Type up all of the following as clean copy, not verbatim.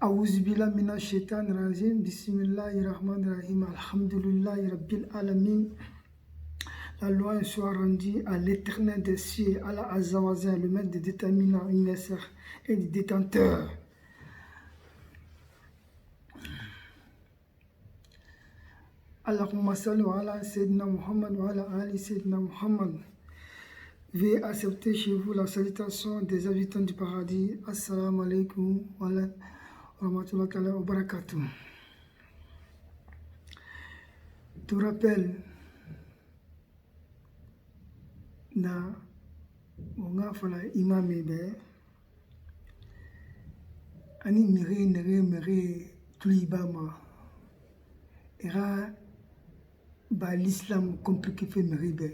أعوذ بالله من الشيطان الرجيم بسم الله الرحمن الرحيم الحمد لله رب العالمين. La loi soit rendue à l'éternel des cieux, à la Azawazin, le maître des déterminants, universel et des détenteurs. Allahumma salli ala Sayyidina Muhammad wa ala ali Sayyidina Muhammad. Veuillez accepter chez vous la salutation des habitants du paradis. Assalamu alaikum wa rahmatullahi wa barakatuh. Tout rappel, na wonga fala imame be ani mere tulibama era ba l'islam compliqué fait meribe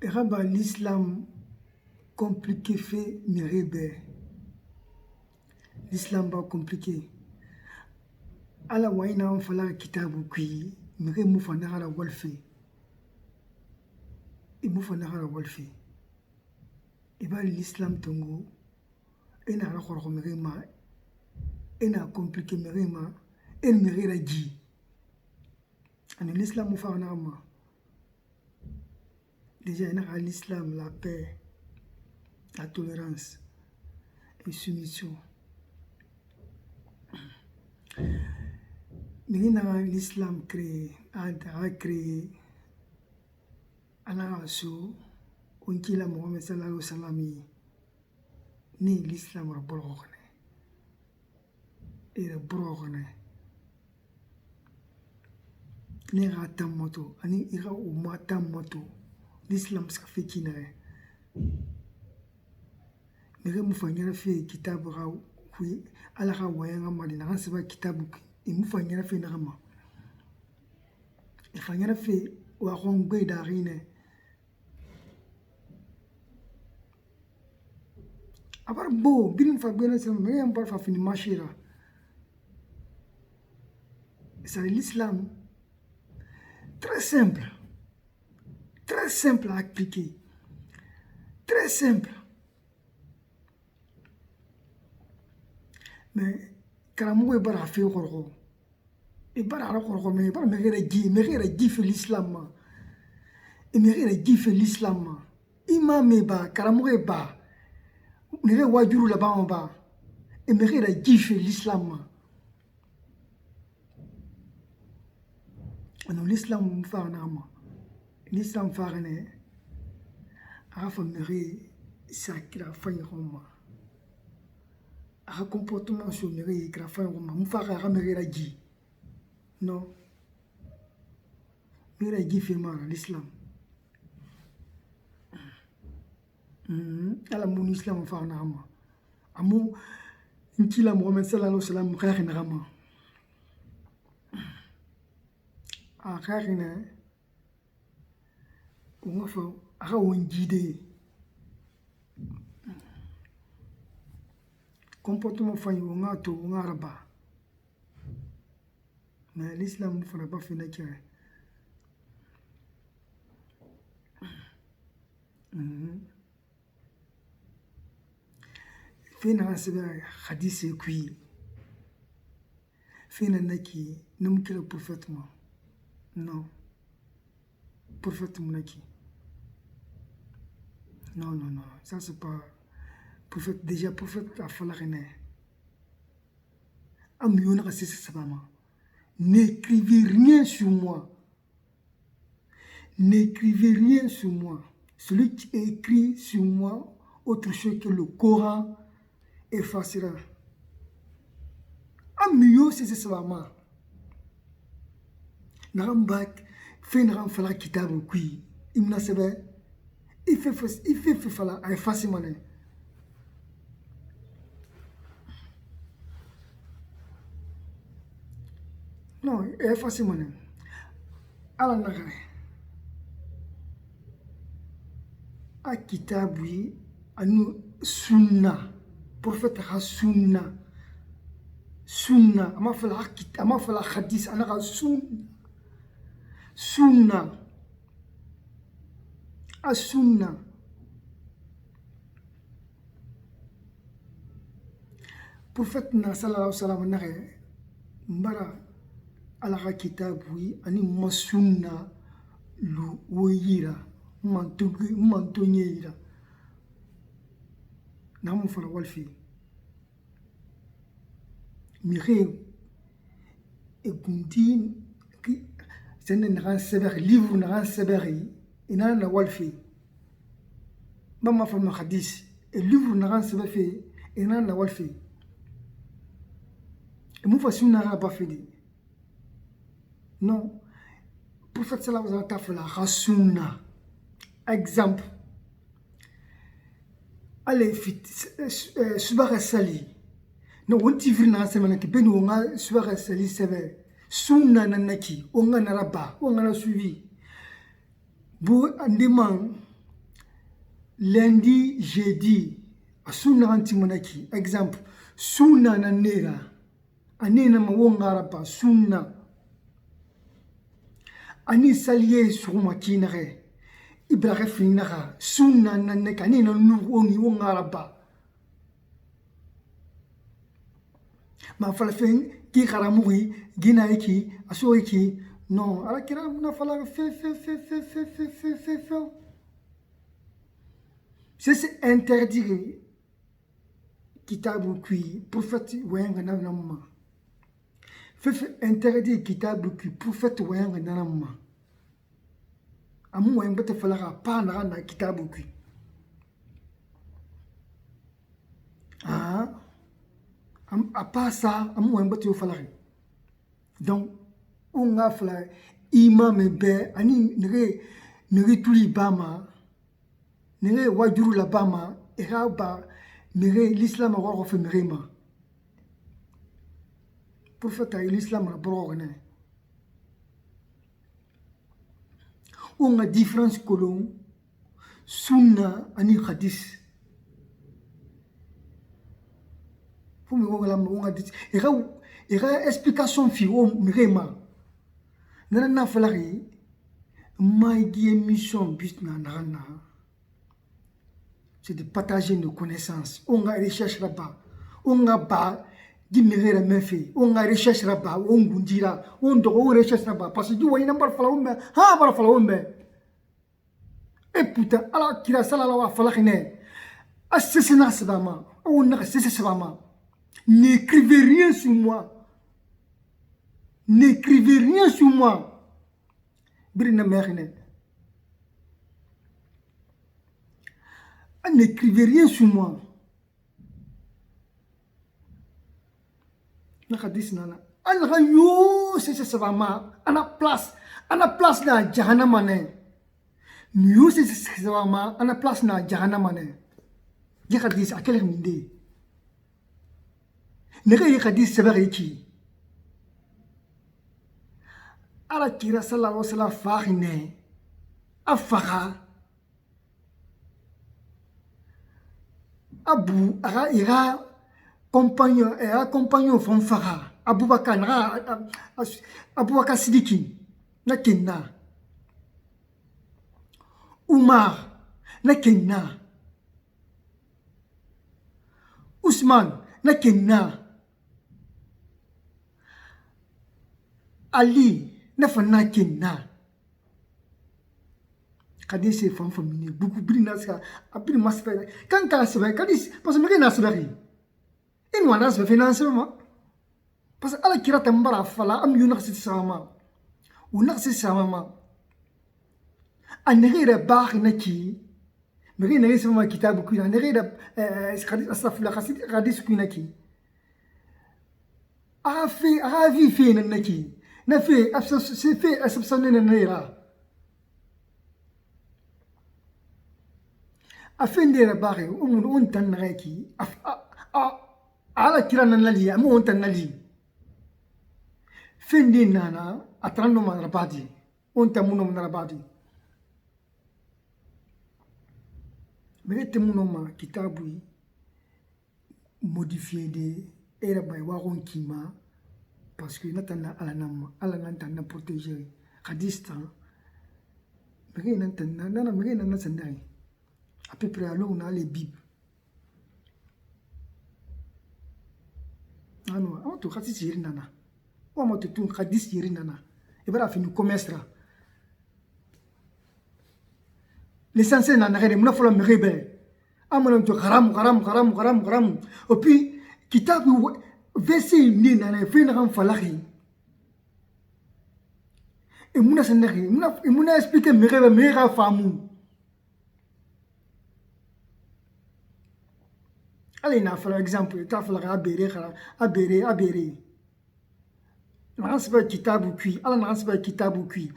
era ba l'islam compliqué fait meribe l'islam ba compliqué ala waina fala kitabu kui mire mufanara walfi e mufanara walfi e ba l'islam tongo ena ra khoro mire ma ena compliqué mire ma en mire ra ji ani l'islam mufanara ma déjà ena l'islam la paix la tolérance et soumission. L'islam a créé Allah Rasoul, Unkila Mohamed sallallahu alayhi wa sallam, ni l'islam a brogné. Il a brogné. Ni ratam moto, ani ira ou matam moto, l'islam s'est fait kinare. Mais je me fais faire kitab raou, oui, Allah a wayanga madina, on se va kitab. Il me fait une affaire d'argent. Il fait une affaire où on gagne d'argent. Après beau, bien fait bien ça, mais on parle de marcher là. C'est l'islam très simple à appliquer, très simple. Mais quand on va faire quoi? Et bara la korko me bara megere gi fe l'islam e megere gi fe l'islam imam ba karamoge ba nere wajuru la ba on ba e megere gi fe l'islam ano l'islam fa na ma l'islam fa ne afa mere sakira fa yoma a comportement sur mere kra fa yoma mfa ga megere gi. Non. Il a dit l'islam. Alors mon islam fa na ma. Amu nkila Muhammad sallallahu alayhi wa sallam khayna rama. A khayna on fa aga wonjide. Comportement fa yo ngato ngaraba. Mais l'islam ne fera pas finir. Fina sebe hadith kui. Fina naki numkila parfaitement. Non. Parfaitement naki. Non. Ça c'est pas prophète. Déjà prophète a fallu rien. Am yona c'est sabama. N'écrivez rien sur moi. N'écrivez rien sur moi. Celui qui écrit sur moi autre chose que le Coran effacera. Amiyo c'est ça ma. Narambak fait un fala kitab qui imna sebe il fait fala effacer mané. Non, effacer mané. Ala nakare. A kitab oui anu sunna. Prophète ha sunna. Sunna, ama fala hadith ana sunna. A sunna. prophète na sallallahu alaihi wasallam na mbara ala ka kitabu ani masunna lu woyira mantonyeira na mu fala walfi mire e kuntin ki sene na saber livre na saber ina na walfi mama fa ma hadith e livre na saber fi ina na walfi e mu fa sunna ba fi non prophète sallallahu alaihi wasallam ta fala sunna exemple allez fit subara sali no wonti virna semana ki beni wonga subara sali sebe sunna nanaki onga naraba onga na suivi bo andima lundi jeudi sunna anti manaki exemple sunna nanera anena ma wonga raba sunna ani saliye suma kinare Ibrahim finira sunna naneka ni na nu ongi wonga raba ma fala fen ki kharamuri gina iki aso iki non ala kira na fala fe c'est interdit kitabu kui prophète wenga na namma fe interdit kitabu kui prophète wenga na namma amu wenga te fala pa na kitabu kui à part ça, à moi, je vais donc, on a fait imam et bé, ani nere tuli bama, nere wajuru la bama, et raba, nere l'islam a refait merema. Pour faire l'islam a brogné. On a différence colon, sunna, ani hadith. Pour me on a dit il y a explication fi o mirema nana falari mai gi émission bisna nana c'est de partager nos connaissances on a recherche là-bas on a ba di mirera mefi on a recherche là-bas on gundira on do recherche là-bas parce que du wayna bar fala on ha bar fala on et putain ala kira sallallahu alaihi wa sallam assassinat sabama on a assassinat sabama. N'écrivez rien sur moi. N'écrivez rien sur moi. N'écrivez rien sur moi. C'est vraiment à la place na Jahannamane. Nous c'est vraiment à la place na Jahannamane. Jahadis à quelle minde? Nere hadith sabariki ala kira sallallahu alaihi wasallam fakhine afara abu ara ira compagnon fon fara Abubakar Sidiki na kenna Umar na kenna Usman na kenna Ali na fana kenna kadi se fam famille beaucoup brina ska abri masfere kan ka sebe kadi parce que me na sebari in wana sebe financement parce que ala kira tambara fala am yuna sit sama una sit sama anere bax naki me ne sama kitab ku na nere astafla hadith ku naki afi fi naki na fi asabsanina nira afindira bari on tan reki ala kirana nali amu on tan nali findi nana atranno man rabadi on tamuno man rabadi merete muno ma kitabu modifié de era bay waron kima parce que natana ala nantana protéger hadistan mege nantana nana mege nana sandai à peu près alors on a les bibles hanu amato khasi yiri nana o amato tun khadis yiri nana ibara fini commerce ra l'essentiel nana gere muna fola meribe amana to haram et puis kitabu verset ni nana fina kan falahi et muna sanari muna expliquer meribe mera famu allez na par exemple ta fala abere na saba kitabu kui ala na saba kitabu kui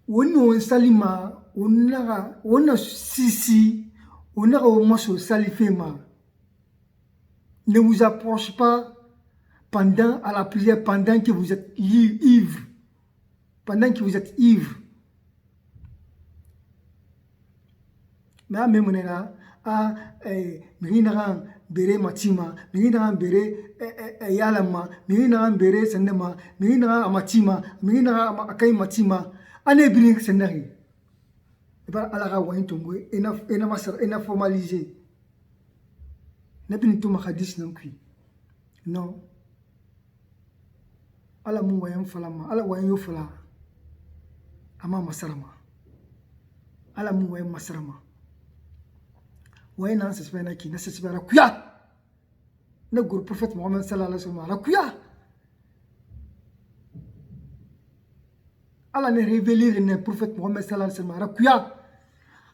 wono salima wona sisi wona moso salifema ne vous approche pas pendant à la prière pendant que vous êtes ivre mais même nena mingina bere matima mingina bere yalama mingina bere senema mingina amatima mingina akai matima ane bring senari ba alaga wayin tongo ena masar ena formaliser na bin to mahadis non kui non ala mu wayin falama ala wayin yo fala ama masarama ala mu wayin masarama wayin nan se spena ki na se spena kuya na groupe prophète Mohammed sallallahu alaihi wasallam kuya ala ne révéler le prophète Mohammed sallallahu alaihi wasallam rakuya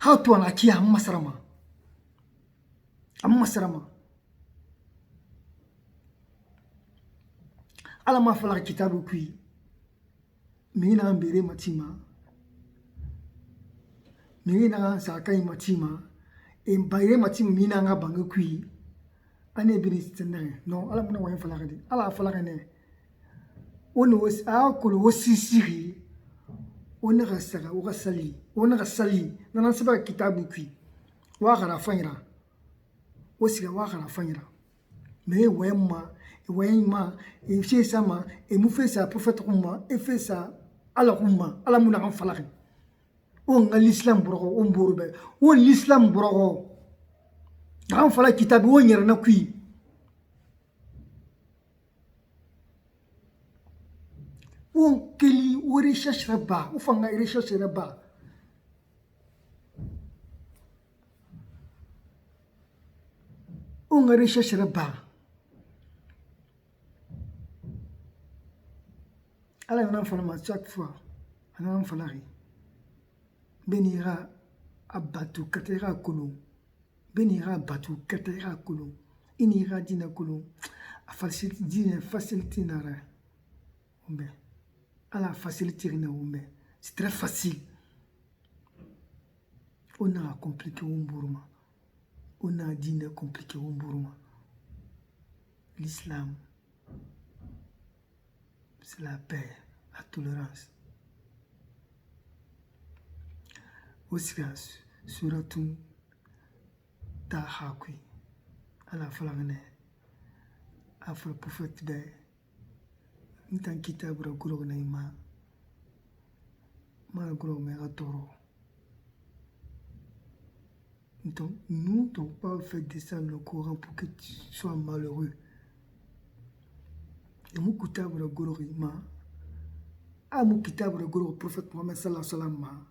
hatu anakia amma masrama ala ma fala kitabu kui mina mbere matima mina sakai matima e bayre matima mina nga banga kui ane bini tsendere non ala muna wayin fala gadi ala fala ne ono a ko lo sisiri on rasara o rasali nana saba kitabu kui wa gara fanyira o siga wa gara fanyira mais wayma e fi sama e mu fe sa prophète umma e fe sa ala umma ala muna kan falaki o ngal islam borogo o mborbe o l'islam borogo kan fala kitabu o nyera na kui on keli o recherche ba o fanga recherche ba on recherche ba ala on fala chaque fois on fala ri benira abatu katera kulu benira abatu katera kulu inira dina kulu a facilité nara ombe ala facilité na ombe c'est très facile on a compliqué umburuma on a dina compliqué umburuma l'islam c'est la paix, la tolérance. Aussi, surtout, Tahakui, à la flagane, à la prophète de Ntankita Braguro Naima, Magro Meratoro. Donc, nous n'avons pas fait descendre le Coran pour que tu sois malheureux. Et mon kitabu le guru ma a mon kitabu le guru prophète Mohammed sallallahu alaihi wasallam ma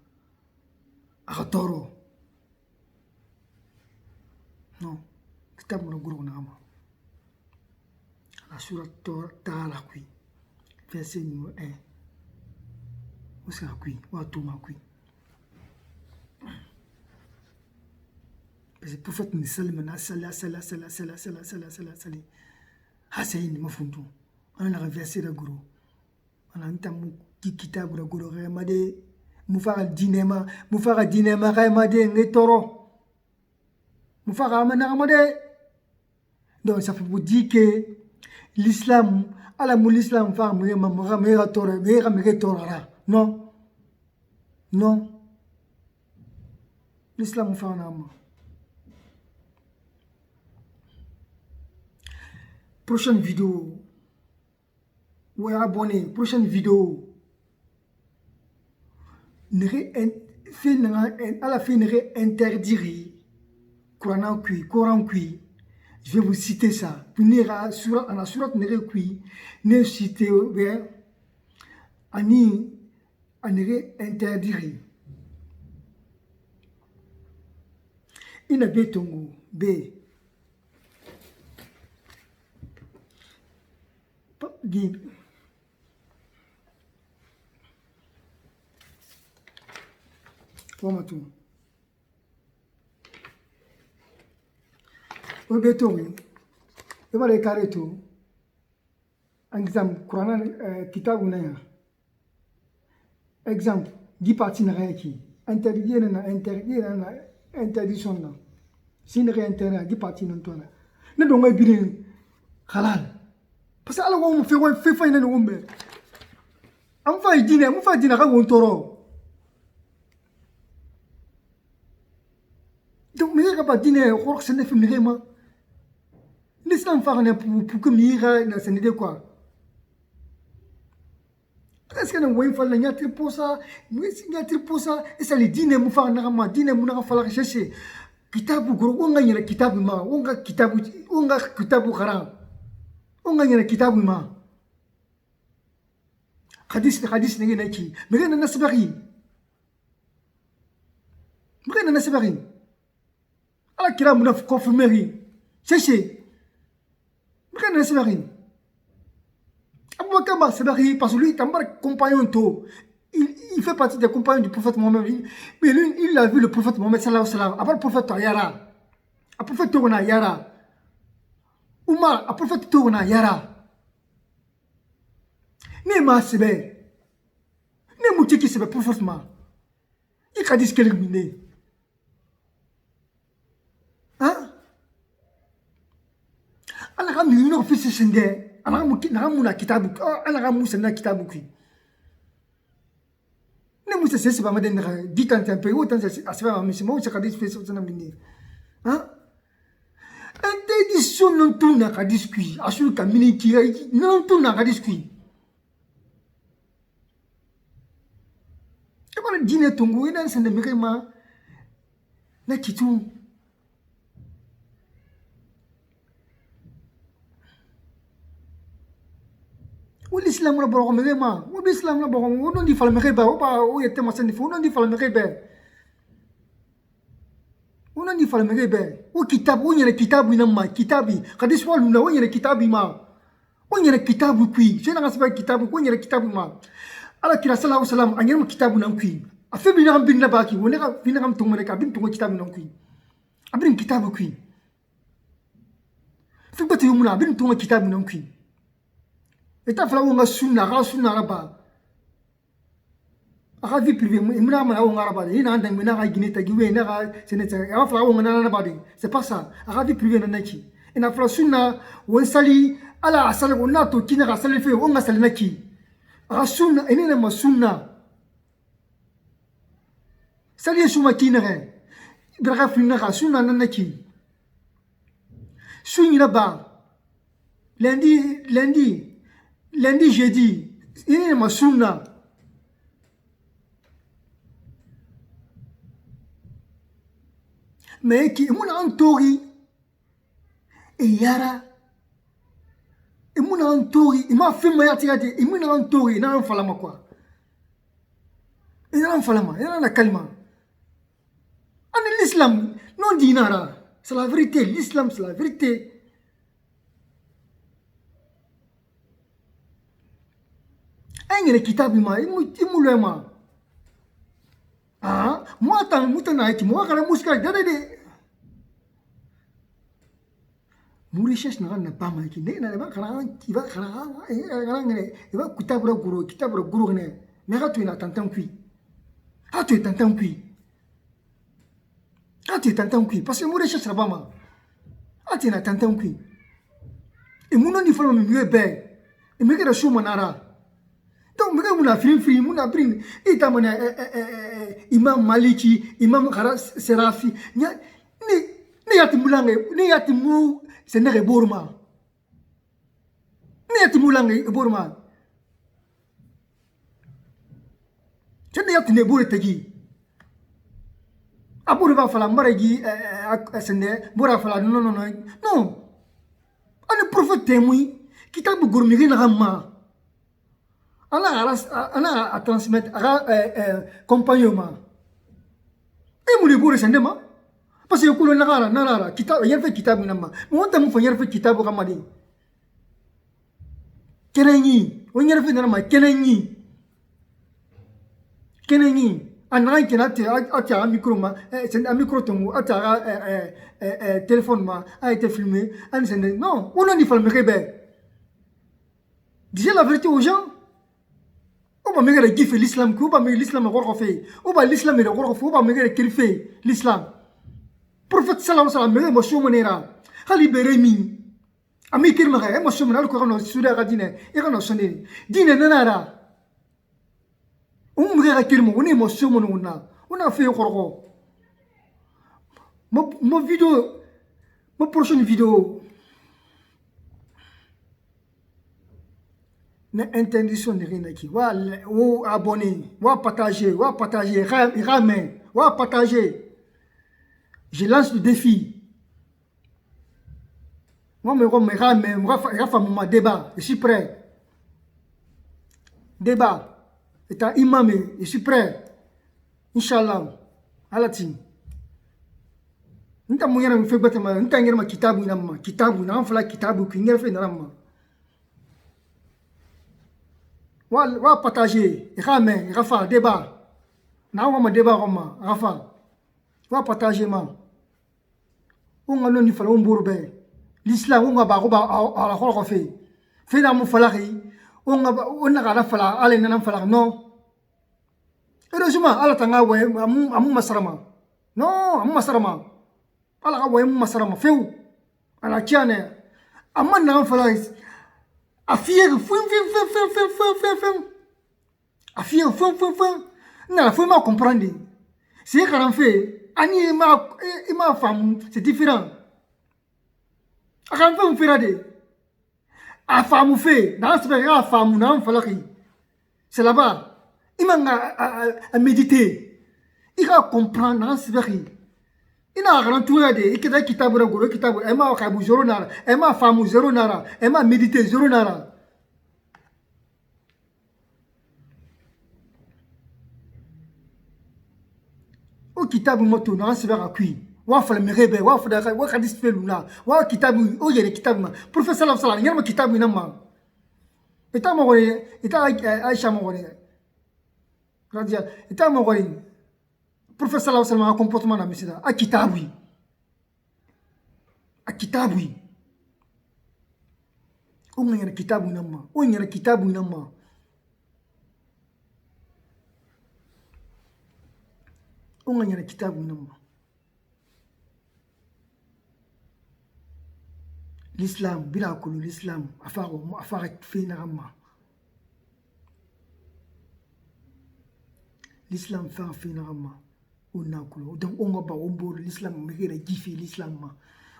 a toro non kitabu le guru na ma la sourate Taala kui verset numéro 1 où c'est kui ou tout ma kui parce que prophète ni sallallahu sallallahu hasayin mafundu on a versé le gros on a entamé kitabu le gros remade mufara dinema remade ngetoro mufara ramade donc ça fait vous dire que l'islam ala mou l'islam fa mera toro non l'islam fa nama prochaine vidéo ou abonné prochaine vidéo à la fin interdire Coran kui Je vais vous citer ça. Puis on a surat nere kui ne cité vers ani anere interdire. Ina betongo be gi Poma tu. O betongo e vale careto exemple Quran kitabu na ya exemple gi parti na ki interdire na interdiction na sin réintérêt gi parti non tona ne do ngai birin halal parce que ala wo fe fa ina no mbe am fa dine mu fa dina ka won toro donc mais ka ba dine ko se ne fi mi ma l'islam fa ne pour que mi ga na se ne de quoi est-ce que no fa la nyatri posa et ça le dine mu fa na ma dine mu na fa la chercher kitabu guru wonga nyina kitabu ma wonga kitabu haram wonga nyina kitabu ma hadis ngi naki mega na nasbari ala kiramu na confirmer chercher mega na nasbari Aboubacar ba sabari parce que lui est un compagnon to il fait partie des compagnons du prophète Mohammed. Mais lui, il a vu le prophète Mohammed sallallahu alayhi wa sallam. Après le prophète Yara. Le prophète Togona Yara. Oumar, le prophète Togona Yara. Ne ma sebe. Ne mouti qui sebe prophète ma. Il a dit ce qu'elle est. Hein? Alors, il y a un fils sende. Alors, il y a un kitabu. Alors, il y a un kitabu. Ne musa sese ba maden na ditan tempe o tan sese asba ma misimo sa kadis feso sana bindi ha interdiction non tuna kadis kui asul kamini ki non tuna kadis kui e bala dine tongo ina sende mekema na kitu l'islam la boro mekema l'islam la boro non di fala mekeba o ba o yete masani fo non di fala mekebe non di fala mekebe o kitabu o nyere kitabu ina ma kitabi kadis wal na o nyere kitabi ma o nyere kitabu kui je na gasba kitabu ko nyere kitabu ma ala kira sallallahu alaihi wasallam anyere kitabu nan kui afi bi na bin na baki woni ka bin na tongo ka bin tongo kitabu nan kui abin kitabu kui fi bata yumuna bin tongo kitabu nan kui eta fala wonga sunna raba aka vie privée imna ma wonga raba ina anda mina ga gineta giwe na ga seneta ya fala wonga na badi c'est pas ça aka vie privée na naki ina fala sunna won sali ala asal wonna to kina ga sali fe wonga sali naki aka sunna ina ma sunna sali suma kina re braga fina ga sunna na naki sunni na ba lundi, jeudi, il y a ma sunna. Mais qui est mon entouré, et yara, et mon entouré, il m'a fait ma tirade, et mon entouré, il n'a pas fallu quoi. Il n'a pas fallu, il n'a pas calme. En l'islam, non dinara, c'est la vérité, l'islam c'est la vérité. Engene kitabu ma imulema ah muatan mutana iki muakala muska dade Mauritius na ba ma iki ne na ba kana iba kana ngene iba kitabu guru ne me ga tu ina tantan kui ha tu tantan kui parce que Mauritius na ba ma ha tu ina tantan kui e muno ni falo mi be e me ga shu manara. Donc, muna film, muna bring. Ita mana Imam Maliki, Imam Serafi. Ni yati mulange, ni yati mu senere borma. Ni yati mulange borma. Chende yati ne bore tagi. Abore va fala maragi sende bora fala non. Ani prophète témoin kitabu gourmiri na ma ana a transmettre a compagnon ma e mu de bore sende ma parce que kulo nara kitabu yerfe kitabu na ma mo ta mu fa yerfe kitabu kama di kenenyi o yerfe na ma kenenyi anaga kena te a micro ma c'est un micro tongo ata téléphone ma a été filmé ani sende non on a ni falme kebe disez la vérité aux gens. On va me dire l'islam, on va me dire l'islam, on va l'islam, on va me dire l'islam. Prophète sallallahu alayhi wa sallam, moi je suis monera, halibere mi, ami kirma, moi je suis monera, le Coran sur la radine, et on a sonné, dîne nanara. On me dire kirma, on est moi je suis monona, on a fait un corps. Ma vidéo, ma prochaine vidéo. L'intention de rien qui ou abonner, ou partager, ramen, ou partager. Je lance le défi. Moi, me ramen, moi, débat, je suis prêt. Débat. Et un imam, je suis prêt. Inch'Allah. Alatim. Nta mouya na mfe bata ma nta ngere ma kitabu na fala kitabu ki ngere fe na ma. Wa partager, ramen, rafa débat. Na wa ma débat roma, rafa. Wa partager ma. On a non ni fala on bourbe. L'islam on ba ko ba ala ko fe. Fe na mo fala ri. On a la fala ale na fala non. Heureusement ala tanga we amu masarama. Non, amu masarama. Ala ka we amu masarama feu. Ala tiane. Amma na fala a fier na faut ma comprendre c'est quand fait ani ma femme c'est différent quand fait on fait de a femme fait dans ce cas femme na falaki c'est là-bas il m'a à méditer il va comprendre dans ce cas ina garan tuya de ikida kitabu goro kitabu ema kabu zero nara ema famu zero nara ema méditer zero nara o kitabu moto na sibera kui wa fala merebe wa fada wa kadis feluna wa kitabu o yere kitabu ma professeur sallallahu alaihi wasallam kitabu ina ma eta mo gore eta aisha mo gore radia eta mo gore Prophète sallallahu alayhi wa sallam a comportement na misida a kitabu o ngana kitabu namma o ngana kitabu namma o ngana kitabu namma l'islam bila kulu l'islam afara fina ramma l'islam fa fina ramma donc on va pas l'islam me gifi l'islam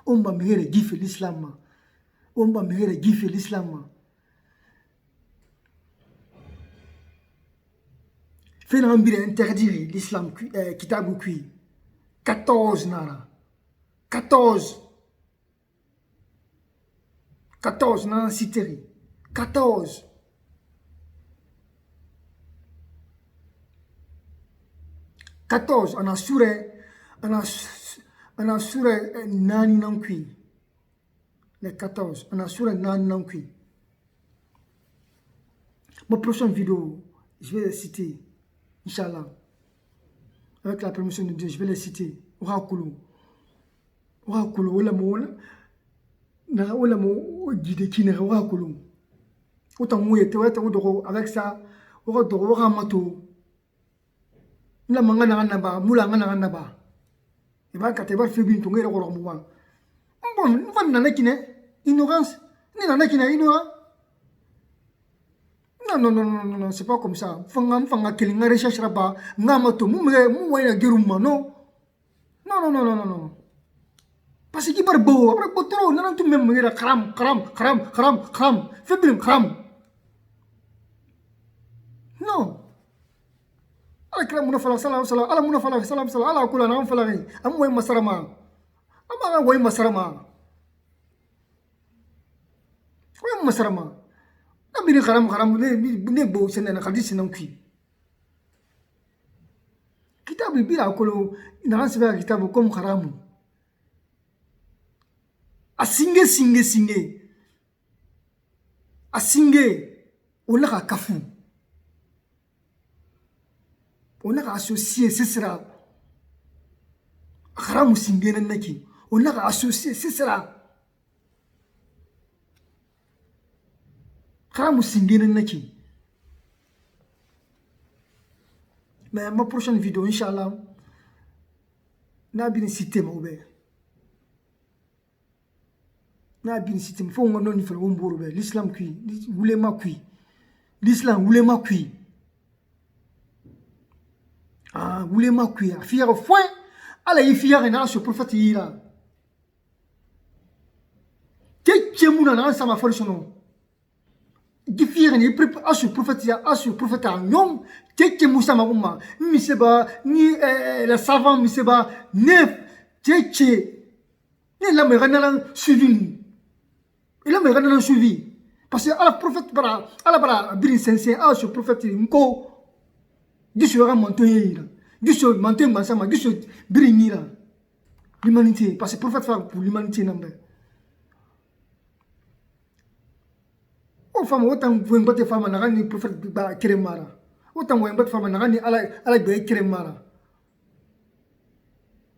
on va me gifi l'islam on va me gifi l'islam fait l'ambire interdire l'islam kitabu kui 14 nara 14 nara citeri 14 14 on a suré nani nankui les 14 on a suré nani nankui ma prochaine vidéo je vais les citer Inch'Allah avec la permission de Dieu je vais les citer orakulu wala mo guide kine orakulu autant mouye te wata odoro avec ça odoro ramato la mangana naba mula ngana naba e ba katebar febin to ngere ko mo wan bon van na kine ignorance ni na kine ignorant non c'est pas comme ça fanga kelinga recherche raba ngama to mu wayna geruma non parce que barbo trop nan tu même ngira kram febin kram non ala muna fala salam ala muna fala salam ala kula na fala ngi am way masarama ama way masarama masarama na bini karam ne bo senena hadisi nan ki kitabu bila kolo na sebe kitabu comme haramu asinge on a kafu on a associé ce sera haramu singe nan naki on a associé ce sera haramu singe nan naki. Mais ma prochaine vidéo, Inch'Allah, n'a bien cité ma oubé. N'a bien cité, il faut qu'on ait une fois l'islam qui, l'ouléma qui, l'islam ouléma qui. Ah, ouléma qui, fier au foin, ala y fier et n'a ce prophète ira. Qu'est-ce que mouna n'a ça m'a fait son nom? Gifire ni asu prophète nyom teke musa maguma miseba ni la savant miseba nef teke ni la me ranalan suivi il a me ranalan suivi parce que ala prophète bara birin sense asu prophète nko diso ra montoyira diso montoy masama diso birinira l'humanité parce que prophète fa pour l'humanité nambe. Femme autant vous êtes femme n'a prophète ba kremara autant vous êtes femme n'a ala be kremara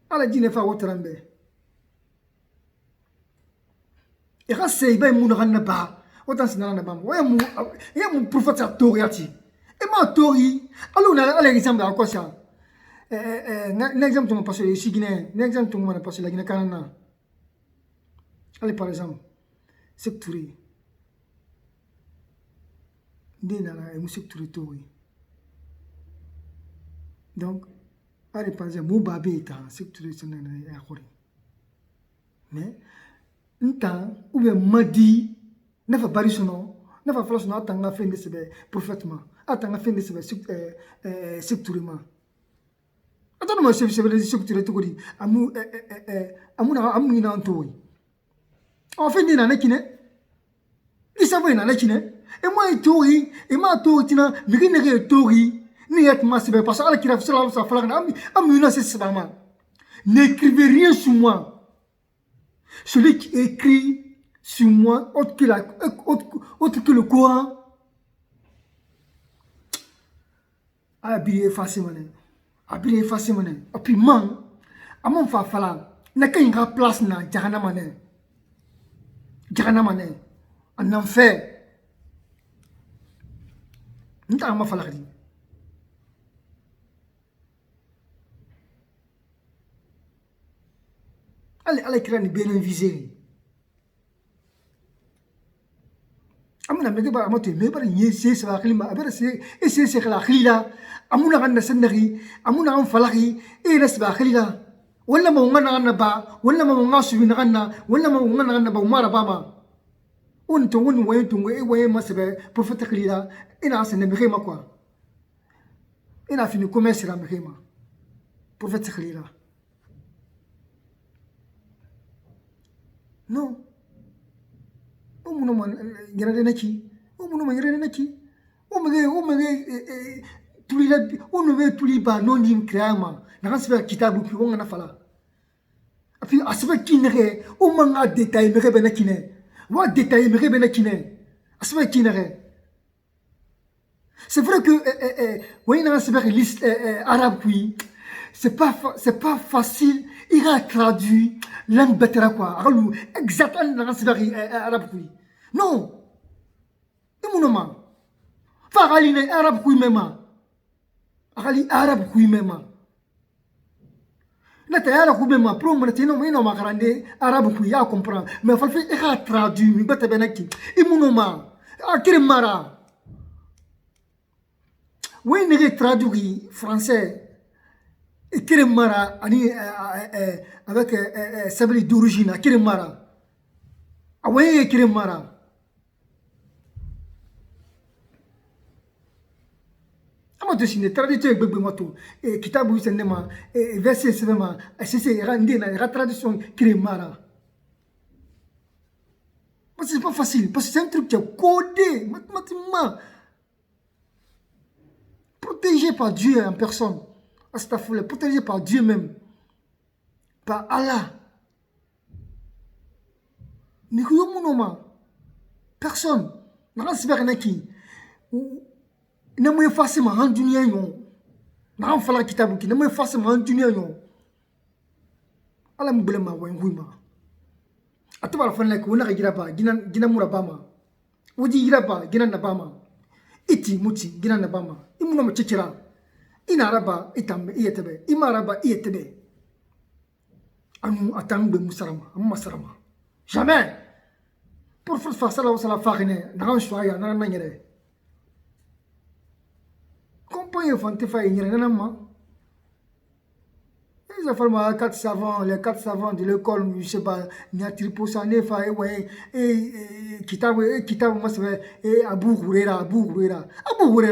ala dine fa wotrambe e rasse ba mu na ba autant sina na ba ya mu prophète toriati e ma tori alo na ala exemple à quoi ça exemple tu passer ici Guinée exemple tu m'as passer la Guinée Canana allez par exemple c'est touri Nena et musique touritori. Donc, à l'époque, mon babé est en secteur de la Corée. Mais, un temps où il m'a dit, n'a pas pari son nom, n'a pas fallu son nom, attends la fin de ce prophètement, attends la fin de ce sectourement. Attends-moi, c'est le secteur de Togori, amour n'entoure. En fait, il y en a qui n'est. Il savait qu'il y en a qui n'est. Et moi, tori, et ma tori, tina, mais tori, ni et ma sebe, parce que la sallam sa flagra, amuna c'est sabama. N'écrivez rien sur moi. Celui qui écrit sur moi, autre que le Coran, habillé facilement. Habillé facilement. Et puis, man, à mon fa fala, n'a qu'une place na Jahanamane. Jahanamane. En enfer. Nta ma falakadi allez créer bien visé amuna mege ba amato me bar yese sa khilima abara se ese khala khila amuna ganna sannari amuna an falaki e nasba khila wala ma ngana ganna ba wala ma ngasu bin ganna wala ma ngana ganna ba umara bama on to won way to way masbe prophète khila ina asene mekema quoi ina fini commerce la mekema prophète khila non o muno man gerade naki o muno man gerade naki o mege tulila o no ve tuliba non dim krama na kasba kitabu pi wonga na fala api asba kinere o manga détail mege benakine wa détail mege benakine asba kinere. C'est vrai que oui, dans la liste arabe, oui, c'est pas facile. Il a traduit langue bêtera quoi. Exactement dans la arabe, oui. Non. Et mon nom. Farali n'est arabe, oui, même. Farali arabe, oui, même. Là, t'es arabe, oui, même. Pro, mon ténon, mais non, ma grande arabe, oui, à comprendre. Mais il a traduit, mais bête benaki. Et mon nom. Ah, quel mara. Oui, il est traduit français et Kiremara avec sabli d'origine, Kiremara. Ah oui, Kiremara. Ama dessiné traduction avec Bebemoto et Kitabu Senema et verset Senema, c'est Randina, la traduction Kiremara. Parce que c'est pas facile. Parce que c'est un truc qui est codé mathématiquement. Protégé par Dieu en personne. Astaghfirullah, protégé par Dieu même. Par Allah. Mais que yomunoma. Personne. N'a pas qui. N'a pas forcément en dunia yon. N'a pas fallu kitabu qui. N'a pas forcément en dunia yon. Allah m'blema wa ngouima. Ataba fa nek wona gira ba gina mura bama. Wodi gira ba gina na bama. Iti muti gina na bama. Imuno mo chechira. Ina araba itambe iyetebe. Ima araba iyetebe. Anu atangbe musarama, amma sarama. Jamais. Pour faire ça, ça la farine. N'a choya, n'a n'engrais. Compagnie fante fa ingrais n'a ma. Ils ont formé les quatre savants de l'école, je sais pas, n'a triposa ne fa et kitabu moi c'est et Abu Huraira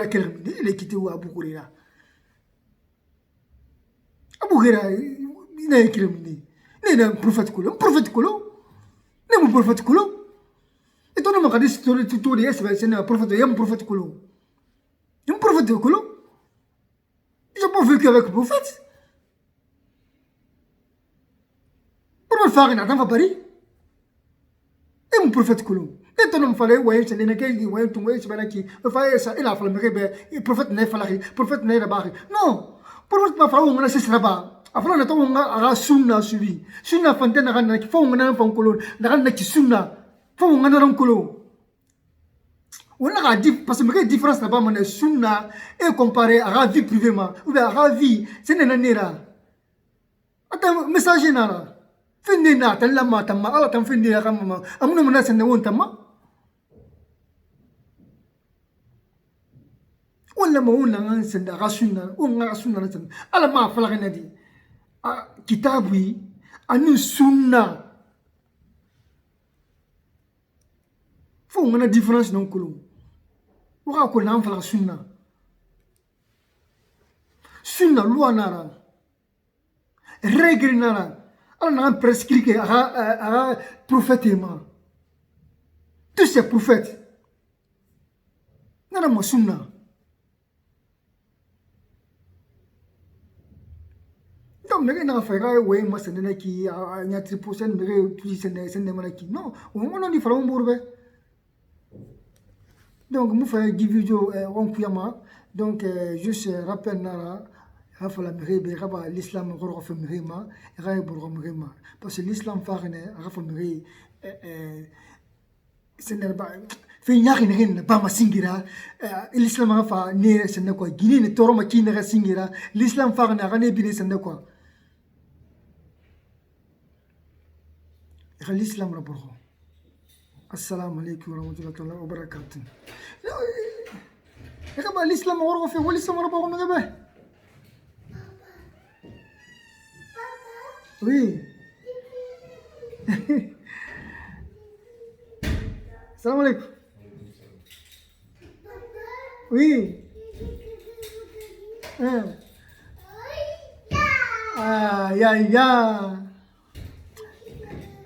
quel il est quitté ou Abu Huraira. Abu Huraira il est criminel. Il est un prophète coulon, n'est mon prophète coulon. Et toi, on m'a dit que c'est un prophète, il y a un prophète coulon. Il y a un prophète coulon. Ils n'ont pas vécu avec le prophète. Pour faire un attend à Paris. Et mon prophète coulon. Et toi, on m'a fallu, ouais, c'est l'énergie, ouais, tout le monde, c'est bien qui. Il a fallu me prophète n'est pas là, prophète n'est pas là. Non, prophète m'a fallu, on a cessé là-bas. Afin de on a sunna suivi. Sunna fontaine à qui font un enfant colon, n'a qui sunna. Font un enfant colon. On a dit, parce que la différence là-bas, mon sunna est comparé à la vie privée, ou bien à la vie, c'est une nera. Attends, message nara. Findina, t'as la matama, ala t'en findina, maman. Amuna menace ne wontama. On l'a mon an, c'est la rasuna, on a sunna. Ala ma falagana dit. Kitabu anu sunna fo ngana différence non kulu waka ko nan fala sunna loi nara règle nara ala nan prescrire à prophètement tous ces prophètes nana mo sunna. Mais n'a fait rien, ouais, moi c'est n'est qui a n'y a tripoté, mais puis c'est n'est qui. Non, on a dit faire un bourbe. Donc, nous faisons des vidéos en kuyama. Donc, juste rappel nara, rafala méré, raba l'islam encore fait méréma, raï bourg méréma. Parce que l'islam farine, rafala méré, c'est n'est pas. Fait n'y a rien, pas ma singira. L'islam a fait né, c'est n'est quoi. Guinée ne toroma qui n'est singira. L'islam farine a rien bien, c'est n'est quoi. L'islam rapport. Assalamu alaikum wa rahmatullahi wa barakatuh. L'islam rapport fait, l'islam rapport me gabe. Oui. Assalamu alaikum. Oui. Ah, ya.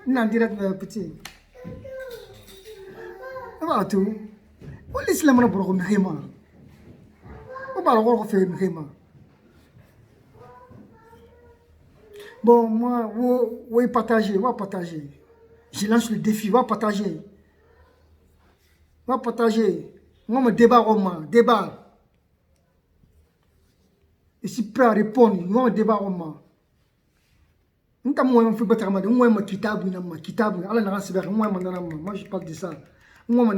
Non, direct petit. Apa tu? L'islam rapport me gabe. On parle encore fait me gabe. Bon, moi, vous partager, vous partager. Je lance le défi, vous partager. Vous partager. Moi, me débat, débat. Je suis prêt à répondre, moi, débat, moi, je parle de ça. Moi,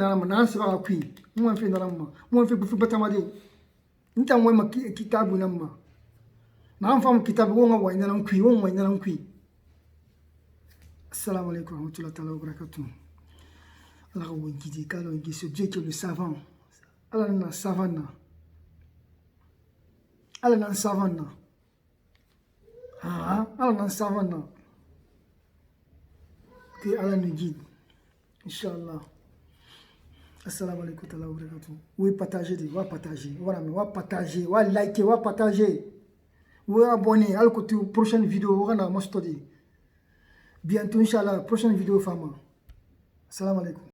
Nam fam kitab wonga wa ina nan kui Assalamu alaikum wa rahmatullahi wa barakatuh. Allah wa ngidi kalo ngi ce Dieu qui est le savant. Allah na savana. Allah na savana. Allah na savana. Que Allah nous guide. Inch'Allah. Assalamu alaikum wa barakatuh. Oui, partager, wa partager. Voilà, wa partager, wa liker, wa partager. Vous abonnez à la prochaine vidéo. Bientôt, Inch'Allah, prochaine vidéo, femme. Salam alaikum.